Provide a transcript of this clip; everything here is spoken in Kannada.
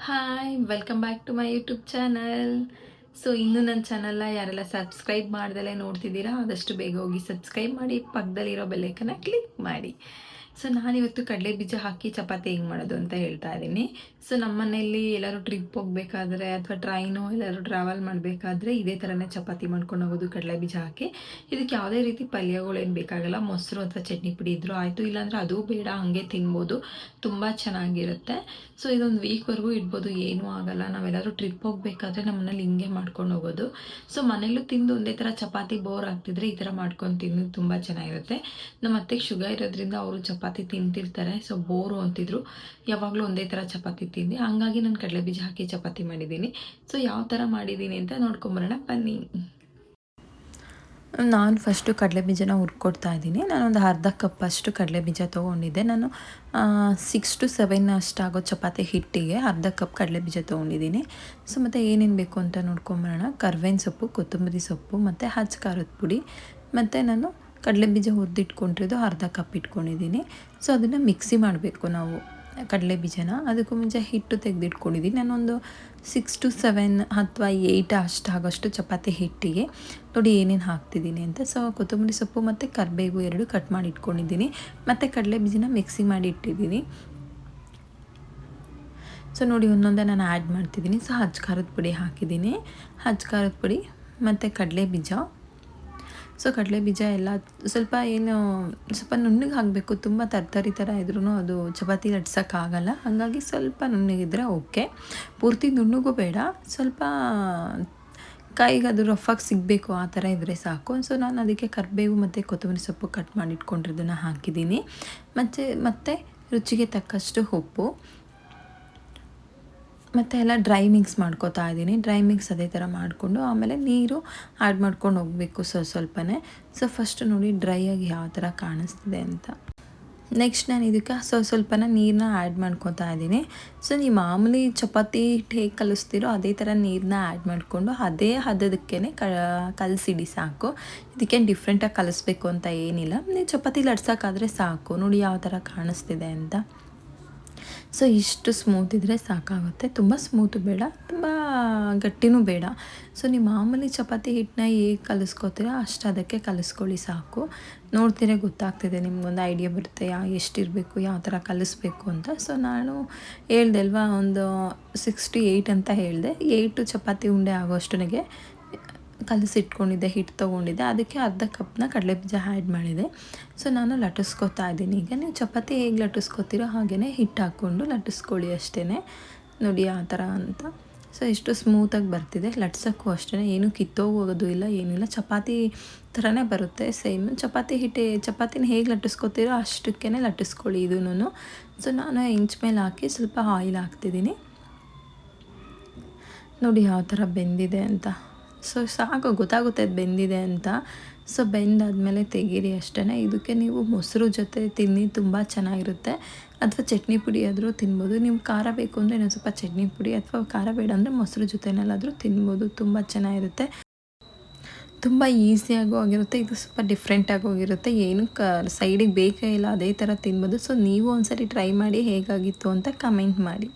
Hi welcome back to my YouTube channel. So ಇನ್ನೂ ನನ್ನ ಚಾನಲ್ನ ಯಾರೆಲ್ಲ ಸಬ್ಸ್ಕ್ರೈಬ್ ಮಾಡ್ದಲೇ ನೋಡ್ತಿದ್ದೀರಾ ಆದಷ್ಟು ಬೇಗ ಹೋಗಿ ಸಬ್ಸ್ಕ್ರೈಬ್ ಮಾಡಿ, ಪಕ್ಕದಲ್ಲಿರೋ ಬೆಲ್ಲೈಕನ್ನ ಕ್ಲಿಕ್ ಮಾಡಿ. ಸೊ ನಾನಿವತ್ತು ಕಡಲೆ ಬೀಜ ಹಾಕಿ ಚಪಾತಿ ಹೆಂಗೆ ಮಾಡೋದು ಅಂತ ಹೇಳ್ತಾ ಇದ್ದೀನಿ. ಸೊ ನಮ್ಮ ಮನೆಯಲ್ಲಿ ಎಲ್ಲರೂ ಟ್ರಿಪ್ ಹೋಗಬೇಕಾದ್ರೆ ಅಥವಾ ಟ್ರೈನು ಎಲ್ಲರೂ ಟ್ರಾವೆಲ್ ಮಾಡಬೇಕಾದ್ರೆ ಇದೇ ಥರನೇ ಚಪಾತಿ ಮಾಡ್ಕೊಂಡು ಹೋಗೋದು ಕಡಲೆ ಬೀಜ ಹಾಕಿ. ಇದಕ್ಕೆ ಯಾವುದೇ ರೀತಿ ಪಲ್ಯಗಳೇನು ಬೇಕಾಗಲ್ಲ, ಮೊಸರು ಅಥವಾ ಚಟ್ನಿ ಪುಡಿ ಇದ್ದರೂ ಆಯಿತು, ಇಲ್ಲಾಂದರೆ ಅದು ಬೇಡ, ಹಾಗೆ ತಿನ್ಬೋದು, ತುಂಬ ಚೆನ್ನಾಗಿರುತ್ತೆ. ಸೊ ಇದೊಂದು ವೀಕ್ವರೆಗೂ ಇಡ್ಬೋದು, ಏನೂ ಆಗೋಲ್ಲ. ನಾವೆಲ್ಲರೂ ಟ್ರಿಪ್ ಹೋಗಬೇಕಾದ್ರೆ ನಮ್ಮ ಮನೇಲಿ ಹಿಂಗೆ ಮಾಡ್ಕೊಂಡು ಹೋಗೋದು. ಸೊ ಮನೇಲೂ ತಿಂದು ಒಂದೇ ಥರ ಚಪಾತಿ ಬೋರ್ ಆಗ್ತಿದ್ರೆ ಈ ಥರ ಮಾಡ್ಕೊಂಡು ತಿಂದು ತುಂಬ ಚೆನ್ನಾಗಿರುತ್ತೆ. ನಮ್ಮ ಅತ್ತೆಗೆ ಶುಗರ್ ಇರೋದ್ರಿಂದ ಅವರು ಚಪಾತಿ ತಿಂತಿರ್ತಾರೆ, ಸೊ ಬೋರು ಅಂತಿದ್ರು. ಯಾವಾಗಲೂ ಒಂದೇ ಥರ ಚಪಾತಿ ತಿಂದು, ಹಂಗಾಗಿ ನಾನು ಕಡಲೆ ಬೀಜ ಹಾಕಿ ಚಪಾತಿ ಮಾಡಿದ್ದೀನಿ. ಸೊ ಯಾವ ಥರ ಮಾಡಿದ್ದೀನಿ ಅಂತ ನೋಡ್ಕೊಂಬರೋಣ ಬನ್ನಿ. ನಾನು ಫಸ್ಟು ಕಡಲೆ ಬೀಜನ ಹುರ್ಕೊಡ್ತಾ ಇದ್ದೀನಿ. ನಾನೊಂದು ಅರ್ಧ ಕಪ್ ಅಷ್ಟು ಕಡಲೆ ಬೀಜ ತೊಗೊಂಡಿದ್ದೆ. ನಾನು 6 to 7 ಅಷ್ಟಾಗೋ ಚಪಾತಿ ಹಿಟ್ಟಿಗೆ ಅರ್ಧ ಕಪ್ ಕಡಲೆ ಬೀಜ ತೊಗೊಂಡಿದ್ದೀನಿ. ಸೊ ಮತ್ತು ಏನೇನು ಬೇಕು ಅಂತ ನೋಡ್ಕೊಂಬರೋಣ. ಕರ್ಬೇವಿನ ಸೊಪ್ಪು, ಕೊತ್ತಂಬರಿ ಸೊಪ್ಪು ಮತ್ತು ಹಚ್ಚ ಖಾರದ ಪುಡಿ, ಮತ್ತು ನಾನು ಕಡಲೆ ಬೀಜ ಹುರಿದಿಟ್ಕೊಂಡಿರೋದು ಅರ್ಧ ಕಪ್ ಇಟ್ಕೊಂಡಿದ್ದೀನಿ. ಸೊ ಅದನ್ನು ಮಿಕ್ಸಿ ಮಾಡಬೇಕು ನಾವು ಕಡಲೆ ಬೀಜನ. ಅದಕ್ಕೂ ಮುಂಚೆ ಹಿಟ್ಟು ತೆಗೆದಿಟ್ಕೊಂಡಿದ್ದೀನಿ. ನಾನೊಂದು 6 to 7 ಅಥವಾ 8 ಅಷ್ಟಾಗೋಷ್ಟು ಚಪಾತಿ ಹಿಟ್ಟಿಗೆ ನೋಡಿ ಏನೇನು ಹಾಕ್ತಿದ್ದೀನಿ ಅಂತ. ಸೊ ಕೊತ್ತಂಬರಿ ಸೊಪ್ಪು ಮತ್ತು ಕರಿಬೇವು 2 ಕಟ್ ಮಾಡಿ ಇಟ್ಕೊಂಡಿದ್ದೀನಿ, ಮತ್ತು ಕಡಲೆ ಬೀಜನ ಮಿಕ್ಸಿ ಮಾಡಿ ಇಟ್ಟಿದ್ದೀನಿ. ಸೊ ನೋಡಿ ಒಂದೊಂದೇ ನಾನು ಆ್ಯಡ್ ಮಾಡ್ತಿದ್ದೀನಿ. ಸೊ ಹಚ್ಚ ಖಾರದ ಪುಡಿ ಹಾಕಿದ್ದೀನಿ, ಹಚ್ಚ ಖಾರದ ಪುಡಿ ಮತ್ತು ಕಡಲೆ ಬೀಜ. ಸೊ ಕಡಲೆ ಬೀಜ ಎಲ್ಲ ಸ್ವಲ್ಪ ನುಣ್ಣಗೆ ಹಾಕಬೇಕು. ತುಂಬ ತರಕಾರಿ ಥರ ಇದ್ರೂ ಅದು ಚಪಾತಿ ಲಟ್ಸೋಕ್ಕಾಗಲ್ಲ, ಹಾಗಾಗಿ ಸ್ವಲ್ಪ ನುಣ್ಣಗಿದ್ರೆ ಓಕೆ. ಪೂರ್ತಿ ನುಣ್ಣಗೂ ಬೇಡ, ಸ್ವಲ್ಪ ಕೈಗೆ ಅದು ರಫಾಗಿ ಸಿಗಬೇಕು ಆ ಥರ ಇದ್ದರೆ ಸಾಕು. ಸೊ ನಾನು ಅದಕ್ಕೆ ಕರಿಬೇವು ಮತ್ತು ಕೊತ್ತಂಬರಿ ಸೊಪ್ಪು ಕಟ್ ಮಾಡಿ ಇಟ್ಕೊಂಡಿರೋದನ್ನು ಹಾಕಿದ್ದೀನಿ. ಮತ್ತು ರುಚಿಗೆ ತಕ್ಕಷ್ಟು ಉಪ್ಪು, ಮತ್ತು ಎಲ್ಲ ಡ್ರೈ ಮಿಕ್ಸ್ ಮಾಡ್ಕೋತಾ ಇದ್ದೀನಿ. ಡ್ರೈ ಮಿಕ್ಸ್ ಅದೇ ಥರ ಮಾಡಿಕೊಂಡು ಆಮೇಲೆ ನೀರು ಆ್ಯಡ್ ಮಾಡ್ಕೊಂಡು ಹೋಗಬೇಕು ಸ್ವಲ್ಪನೇ. ಸೊ ಫಸ್ಟ್ ನೋಡಿ ಡ್ರೈಯಾಗಿ ಯಾವ ಥರ ಕಾಣಿಸ್ತಿದೆ ಅಂತ. ನೆಕ್ಸ್ಟ್ ನಾನು ಇದಕ್ಕೆ ಸ್ವಲ್ಪನ ನೀರನ್ನ ಆ್ಯಡ್ ಮಾಡ್ಕೊತಾ ಇದ್ದೀನಿ. ಸೊ ನೀವು ಮಾಮೂಲಿ ಚಪಾತಿ ಹಿಟ್ಟು ಹೇಗೆ ಕಲಿಸ್ತೀರೋ ಅದೇ ಥರ ನೀರನ್ನ ಆ್ಯಡ್ ಮಾಡಿಕೊಂಡು ಅದೇ ಹದದಕ್ಕೇ ಕಲಸಿಡಿ ಸಾಕು. ಇದಕ್ಕೇನು ಡಿಫ್ರೆಂಟಾಗಿ ಕಲಿಸ್ಬೇಕು ಅಂತ ಏನಿಲ್ಲ. ನೀವು ಚಪಾತಿ ಲಟ್ಸೋಕ್ಕಾದರೆ ಸಾಕು. ನೋಡಿ ಯಾವ ಥರ ಕಾಣಿಸ್ತಿದೆ ಅಂತ. ಸೊ ಇಷ್ಟು ಸ್ಮೂತ್ ಇದ್ದರೆ ಸಾಕಾಗುತ್ತೆ, ತುಂಬ ಸ್ಮೂತು ಬೇಡ, ತುಂಬ ಗಟ್ಟಿನೂ ಬೇಡ. ಸೊ ನೀವು ಮಾಮೂಲಿ ಚಪಾತಿ ಹಿಟ್ಟನ್ನ ಹೇಗೆ ಕಲಿಸ್ಕೋತೀರೋ ಅಷ್ಟು ಅದಕ್ಕೆ ಕಲಿಸ್ಕೊಳ್ಳಿ ಸಾಕು. ನೋಡ್ತೀರೇ ಗೊತ್ತಾಗ್ತಿದೆ, ನಿಮ್ಗೊಂದು ಐಡಿಯಾ ಬರುತ್ತೆ ಎಷ್ಟಿರಬೇಕು, ಯಾವ ಥರ ಕಲಿಸ್ಬೇಕು ಅಂತ. ಸೊ ನಾನು ಹೇಳ್ದೆ ಅಲ್ವಾ, ಒಂದು 6 to 8 ಅಂತ ಹೇಳಿದೆ. 8 ಚಪಾತಿ ಉಂಡೆ ಆಗೋಷ್ಟನಿಗೆ ಕಲಸಿಟ್ಕೊಂಡಿದ್ದೆ, ಹಿಟ್ಟು ತೊಗೊಂಡಿದ್ದೆ, ಅದಕ್ಕೆ ಅರ್ಧ ಕಪ್ನ ಕಡಲೆ ಬೀಜ ಆ್ಯಡ್ ಮಾಡಿದೆ. ಸೊ ನಾನು ಲಟ್ಟಿಸ್ಕೊತಾ ಇದ್ದೀನಿ. ಈಗ ನೀವು ಚಪಾತಿ ಹೇಗೆ ಲಟ್ಟಿಸ್ಕೊತೀರೋ ಹಾಗೆಯೇ ಹಿಟ್ಟು ಹಾಕ್ಕೊಂಡು ಲಟ್ಟಿಸ್ಕೊಳ್ಳಿ ಅಷ್ಟೇ. ನೋಡಿ ಆ ಥರ ಅಂತ. ಸೊ ಎಷ್ಟು ಸ್ಮೂತಾಗಿ ಬರ್ತಿದೆ. ಲಟ್ಸೋಕ್ಕೂ ಅಷ್ಟೇ, ಏನೂ ಕಿತ್ತೋಗೋದು ಇಲ್ಲ, ಏನಿಲ್ಲ, ಚಪಾತಿ ಥರನೇ ಬರುತ್ತೆ ಸೇಮ್. ಚಪಾತಿನ ಹೇಗೆ ಲಟ್ಟಿಸ್ಕೊತೀರೋ ಅಷ್ಟಕ್ಕೇ ಲಟ್ಟಿಸ್ಕೊಳ್ಳಿ ಇದೂ. ಸೊ ನಾನು ಇಂಚ್ ಮೇಲೆ ಹಾಕಿ ಸ್ವಲ್ಪ ಆಯಿಲ್ ಹಾಕ್ತಿದ್ದೀನಿ. ನೋಡಿ ಯಾವ ಥರ ಬೆಂದಿದೆ ಅಂತ. ಸೊ ಸಾಕು, ಗೊತ್ತಾಗುತ್ತೆ ಅದು ಬೆಂದಿದೆ ಅಂತ. ಸೊ ಬೆಂದಾದಮೇಲೆ ತೆಗೀರಿ ಅಷ್ಟೇ. ಇದಕ್ಕೆ ನೀವು ಮೊಸರು ಜೊತೆ ತಿನ್ನಿ, ತುಂಬ ಚೆನ್ನಾಗಿರುತ್ತೆ. ಅಥವಾ ಚಟ್ನಿ ಪುಡಿ ಆದರೂ ತಿನ್ಬೋದು. ನಿಮ್ಗೆ ಖಾರ ಬೇಕು ಅಂದರೆ ಇನ್ನೊಂದು ಸ್ವಲ್ಪ ಚಟ್ನಿ ಪುಡಿ, ಅಥವಾ ಖಾರ ಬೇಡ ಅಂದರೆ ಮೊಸರು ಜೊತೆನಲ್ಲಾದರೂ ತಿನ್ಬೋದು, ತುಂಬ ಚೆನ್ನಾಗಿರುತ್ತೆ. ತುಂಬ ಈಸಿಯಾಗೂ ಆಗಿರುತ್ತೆ. ಇದು ಸ್ವಲ್ಪ ಡಿಫ್ರೆಂಟಾಗಿ ಹೋಗಿರುತ್ತೆ, ಏನು ಸೈಡಿಗೆ ಬೇಕೇ ಇಲ್ಲ, ಅದೇ ಥರ ತಿನ್ಬೋದು. ಸೊ ನೀವು ಒಂದ್ಸರಿ ಟ್ರೈ ಮಾಡಿ ಹೇಗಾಗಿತ್ತು ಅಂತ ಕಮೆಂಟ್ ಮಾಡಿ.